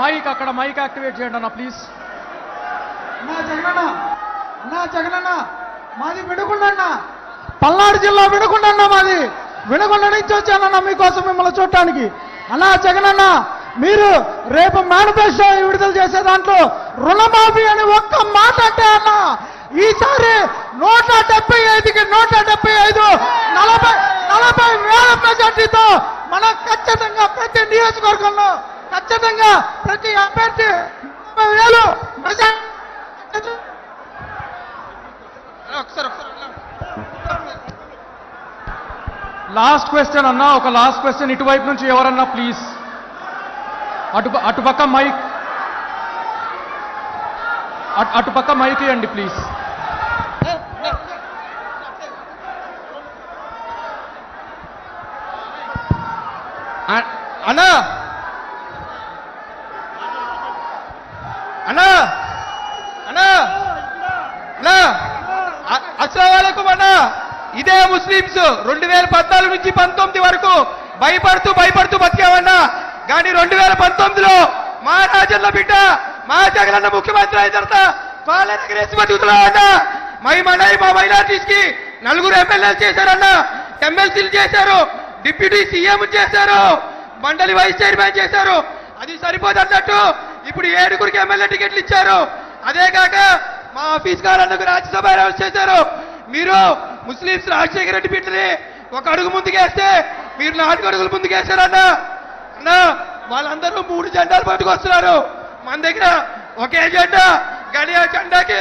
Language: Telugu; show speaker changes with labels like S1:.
S1: మైక్ అక్కడ మైక్ యాక్టివేట్ చేయండి అన్న ప్లీజ్.
S2: నా జగనన్న మాది వినుకొండ, పల్నాడు జిల్లా వినుకొండ మాది. వినుకొండ నుంచి వచ్చానన్న మీకోసం మిమ్మల్ని చూడటానికి. అన్నా జగనన్న, మీరు రేపు మేనిఫెస్టో విడుదల చేసే దాంట్లో రుణమాఫీ అని ఒక్క మాట అంటే అన్న, ఈసారి 175కి 175 40,000 మెజార్టీతో మనం ఖచ్చితంగా ప్రతి నియోజకవర్గంలో ఖచ్చితంగా ప్రతి అభ్యర్థి 30,000 మెజార్టీ.
S1: లాస్ట్ క్వశ్చన్ అన్నా, ఒక లాస్ట్ క్వశ్చన్ ఇటువైపు నుంచి ఎవరన్నా ప్లీజ్. అటుపక్క మైక్, అటుపక్క మైక్ ఇవ్వండి ప్లీజ్.
S3: అన్నా అన్నా అన్నా అన్నా అస్సలాముఅలైకుం అన్నా. ఇదే ముస్లింస్ 2014 నుంచి 19 వరకు భయపడుతూ బతికామన్నా. కానీ 2019లో మా రాజన్న బిడ్డ మా జగనన్న ముఖ్యమంత్రి అయిన తర్వాత పాలన ఎగరేసి బతుకుతున్నామన్నా. మా మైనార్టీస్ కి 4 ఎమ్మెల్యేలు చేశారన్నా, ఎమ్మెల్సీలు చేశారు, డిప్యూటీ సీఎం చేశారు, మండలి వైస్ చైర్మన్ చేశారు. అది సరిపోదన్నట్టు ఇప్పుడు 7గురికి ఎమ్మెల్యే టికెట్లు ఇచ్చారు. అదే కాక మా ఆఫీస్ గారన్నకు రాజ్యసభ అనౌన్స్ చేశారు. మీరు ముస్లింస్ రాజశేఖర రెడ్డి బిడ్డని 1 అడుగు ముందుకేస్తే మీరు 4 అడుగులు ముందుకేశారన్నా. అన్నా వాళ్ళందరూ 3 జెండాలు పట్టుకొస్తున్నారు. మన దగ్గర ఒకే జెండా, కానీ ఆ జెండాకి